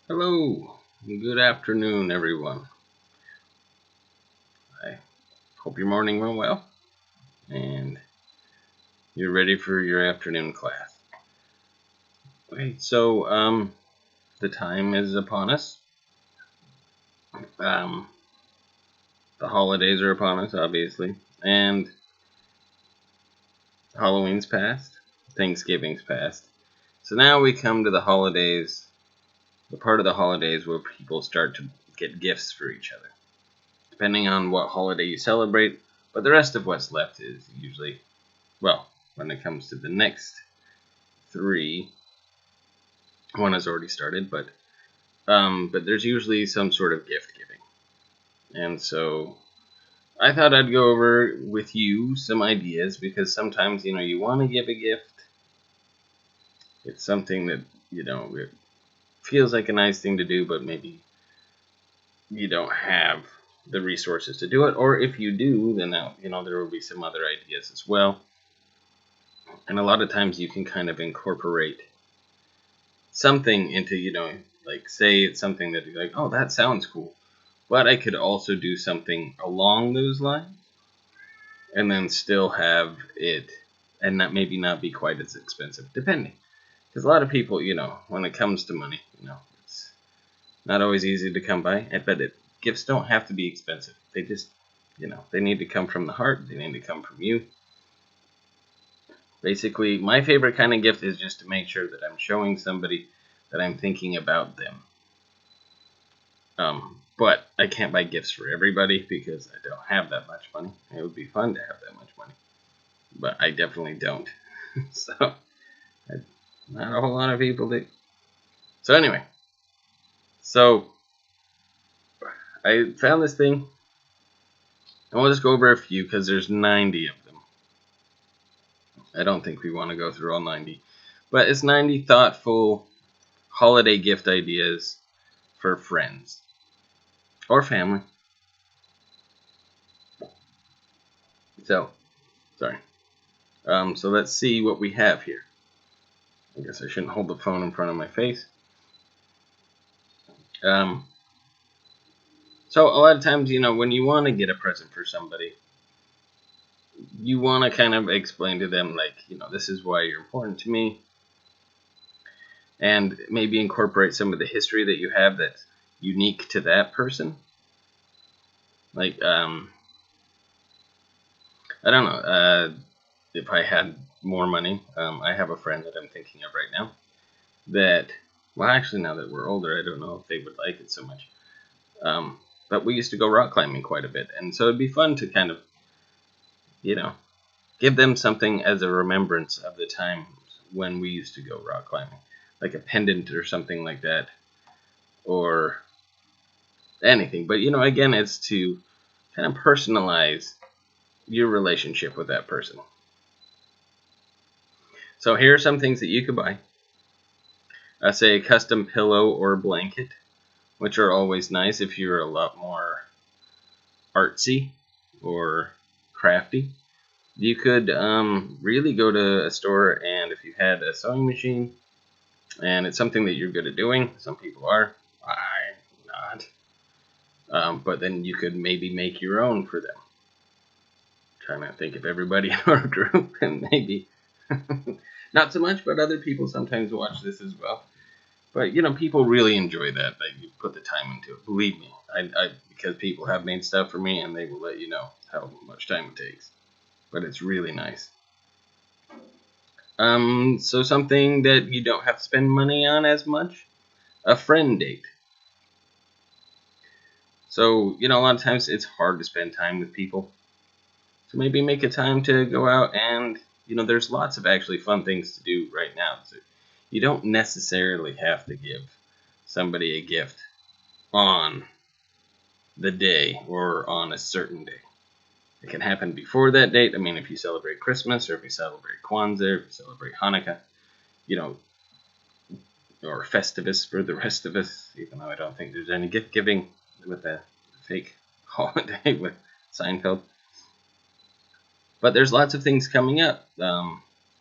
Hello, good afternoon, everyone. I hope your morning went well and you're ready for your afternoon class. Okay, so the time is upon us. Um, the holidays are upon us, obviously, and Halloween's passed, Thanksgiving's passed. So now we come to the holidays, the part of the holidays where people start to get gifts for each other, depending on what holiday you celebrate. But the rest of what's left is usually, well, when it comes to the next three, one has already started, but there's usually some sort of gift giving, and so I thought I'd go over with you some ideas because sometimes you want to give a gift. It's something that it feels like a nice thing to do, but maybe you don't have the resources to do it, or if you do, then there will be some other ideas as well. And a lot of times you can kind of incorporate something into like say it's something that you're like, oh, that sounds cool, but I could also do something along those lines and then still have it and not maybe not be quite as expensive, depending. Because a lot of people, when it comes to money, it's not always easy to come by. But gifts don't have to be expensive. They just, they need to come from the heart. They need to come from you. Basically, my favorite kind of gift is just to make sure that I'm showing somebody that I'm thinking about them. But I can't buy gifts for everybody because I don't have that much money. It would be fun to have that much money, but I definitely don't. So, not a whole lot of people do. So anyway, so I found this thing. I will just go over a few because there's 90 of them. I don't think we want to go through all 90, but it's 90 thoughtful holiday gift ideas for friends or family. So, sorry. So let's see what we have here. I guess I shouldn't hold the phone in front of my face. Um, so a lot of times, when you want to get a present for somebody, you want to kind of explain to them, like, this is why you're important to me, and maybe incorporate some of the history that you have that's unique to that person. Like, I don't know, if I had more money, I have a friend that I'm thinking of right now that, well, actually, now that we're older, I don't know if they would like it so much. But we used to go rock climbing quite a bit, and so it'd be fun to kind of, you know, give them something as a remembrance of the time when we used to go rock climbing, like a pendant or something like that, or anything. But again, it's to kind of personalize your relationship with that person. So here are some things that you could buy. I say a custom pillow or blanket, which are always nice if you're a lot more artsy or crafty. You could really go to a store, and if you had a sewing machine and it's something that you're good at doing, some people are, I'm not. But then you could maybe make your own for them. I'm trying to think of everybody in our group, and maybe not so much, but other people sometimes watch this as well. But people really enjoy that you put the time into it. Believe me, I because people have made stuff for me, and they will let you know how much time it takes. But it's really nice. So something that you don't have to spend money on as much, a friend date. So a lot of times it's hard to spend time with people. So maybe make a time to go out, and there's lots of actually fun things to do right now. So you don't necessarily have to give somebody a gift on the day or on a certain day. It can happen before that date. I mean, if you celebrate Christmas or if you celebrate Kwanzaa or if you celebrate Hanukkah, you know, or Festivus for the rest of us, even though I don't think there's any gift giving with the fake holiday with Seinfeld. But there's lots of things coming up,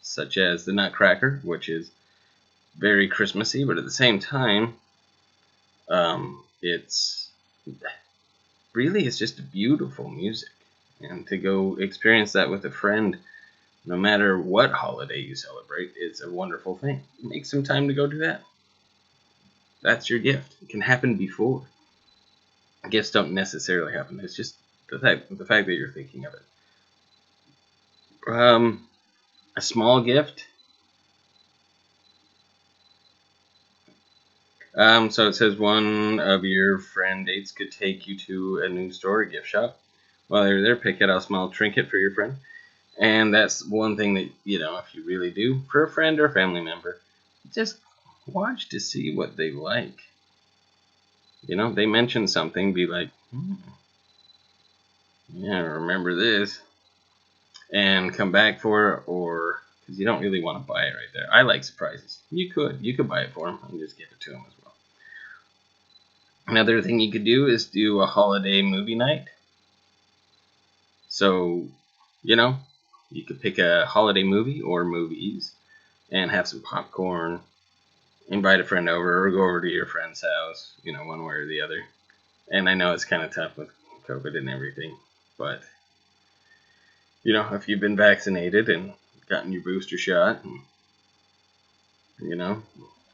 such as the Nutcracker, which is very Christmassy, but at the same time, It's really, it's just beautiful music. And to go experience that with a friend, no matter what holiday you celebrate, is a wonderful thing. Make some time to go do that. That's your gift. It can happen before. Gifts don't necessarily happen. It's just the fact that you're thinking of it. A small gift. So it says one of your friend dates could take you to a new store, a gift shop. While you're there, pick out a small trinket for your friend. And that's one thing that, if you really do for a friend or family member, just watch to see what they like. They mention something, be like, yeah, remember this, and come back for it, or because you don't really want to buy it right there. I like surprises. You could buy it for them and just give it to them as well. Another thing you could do is do a holiday movie night. So, you could pick a holiday movie or movies and have some popcorn, invite a friend over, or go over to your friend's house, one way or the other. And I know it's kind of tough with COVID and everything, but, if you've been vaccinated and gotten your booster shot, and,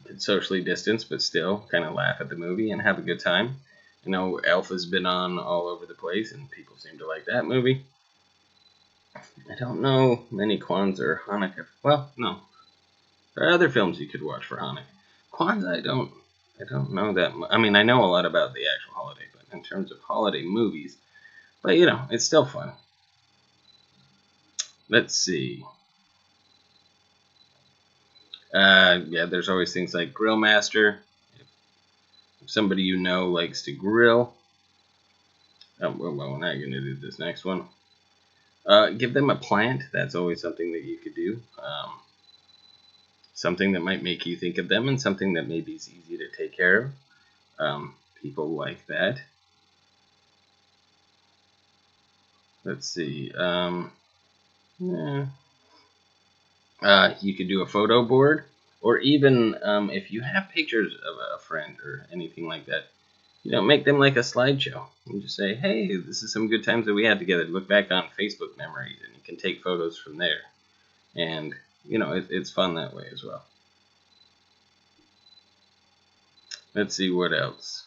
could socially distance, but still kind of laugh at the movie and have a good time. Elf has been on all over the place, and people seem to like that movie. I don't know many Kwanzaa or Hanukkah. Well, no. There are other films you could watch for Hanukkah. Kwanzaa, I don't know that much. I mean, I know a lot about the actual holiday, but in terms of holiday movies, but it's still fun. Let's see. Yeah, there's always things like Grill Master. If somebody likes to grill, well, we're not going to do this next one. Give them a plant. That's always something that you could do. Something that might make you think of them, and something that maybe is easy to take care of. People like that. Let's see. Yeah. You could do a photo board, or even if you have pictures of a friend or anything like that, make them like a slideshow and just say, hey, this is some good times that we had together. Look back on Facebook memories, and you can take photos from there. And, it's fun that way as well. Let's see what else.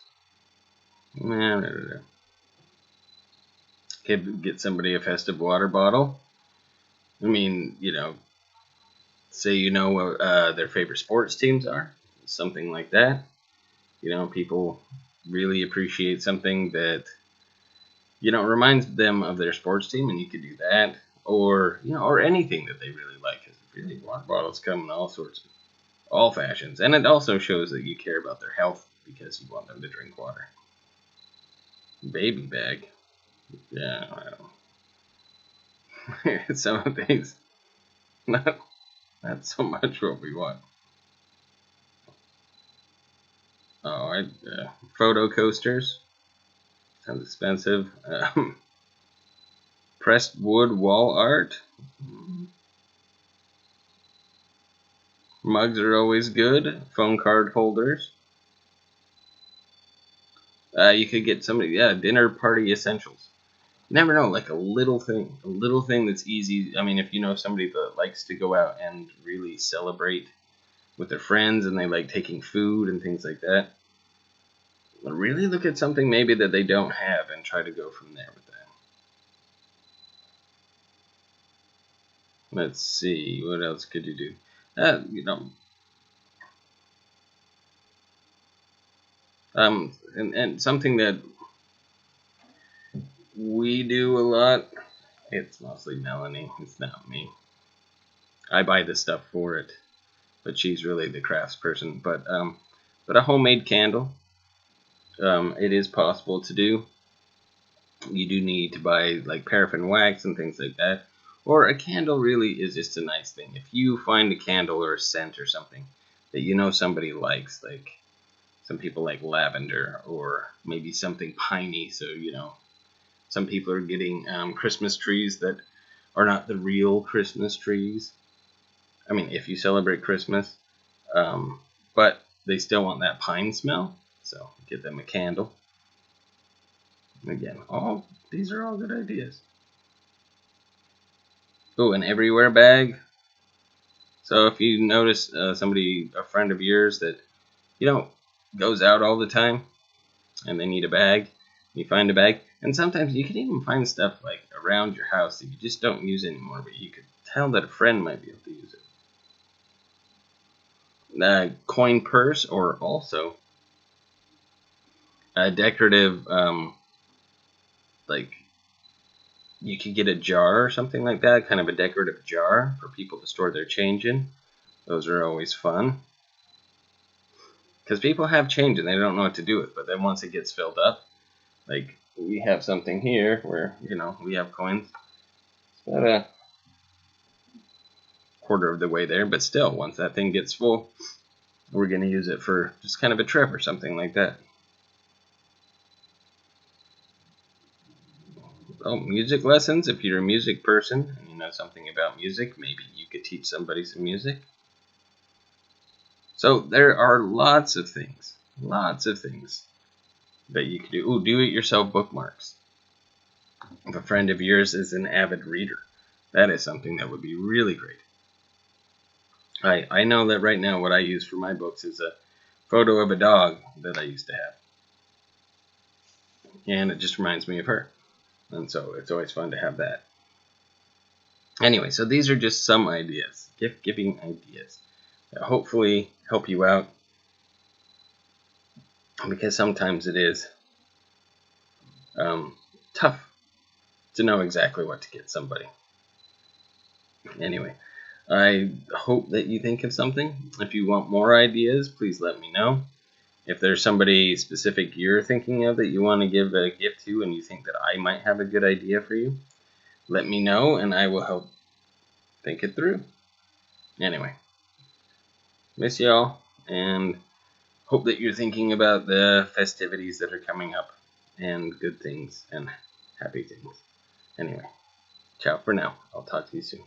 Could get somebody a festive water bottle. I mean, say their favorite sports teams are, something like that. People really appreciate something that reminds them of their sports team, and you could do that, or or anything that they really like. Because really, water bottles come in all sorts of all fashions, and it also shows that you care about their health because you want them to drink water. Baby bag, yeah, some of these not so much what we want. Oh, photo coasters sounds expensive. Pressed wood wall art. Mugs are always good. Phone card holders. You could get somebody, dinner party essentials. You never know, like a little thing that's easy. I mean, if you know somebody that likes to go out and really celebrate with their friends, and they like taking food and things like that, really look at something maybe that they don't have and try to go from there with that. Let's see, what else could you do? And something that we do a lot. It's mostly Melanie. It's not me. I buy the stuff for it, but she's really the crafts person. But a homemade candle. It is possible to do. You do need to buy like paraffin wax and things like that. Or a candle really is just a nice thing. If you find a candle or a scent or something that somebody likes, like some people like lavender, or maybe something piney, so some people are getting Christmas trees that are not the real Christmas trees. I mean, if you celebrate Christmas, but they still want that pine smell. So get them a candle. Again, these are all good ideas. Oh, an everywhere bag. So if you notice a friend of yours that goes out all the time, and they need a bag, you find a bag, and sometimes you can even find stuff like around your house that you just don't use anymore, but you could tell that a friend might be able to use it. A coin purse, or also a decorative, like you could get a jar or something like that, kind of a decorative jar for people to store their change in. Those are always fun. Because people have change and they don't know what to do with it, but then once it gets filled up, like we have something here where, we have coins. It's about a quarter of the way there, but still, once that thing gets full, we're going to use it for just kind of a trip or something like that. Oh, music lessons. If you're a music person and you know something about music, maybe you could teach somebody some music. So there are lots of things that you could do. Ooh, do-it-yourself bookmarks. If a friend of yours is an avid reader, that is something that would be really great. I know that right now what I use for my books is a photo of a dog that I used to have. And it just reminds me of her. And so it's always fun to have that. Anyway, so these are just some ideas, gift-giving ideas that hopefully help you out, because sometimes it is tough to know exactly what to get somebody. Anyway, I hope that you think of something. If you want more ideas, please let me know. If there's somebody specific you're thinking of that you want to give a gift to and you think that I might have a good idea for you, let me know and I will help think it through. Anyway, miss y'all and hope that you're thinking about the festivities that are coming up and good things and happy things. Anyway, ciao for now. I'll talk to you soon.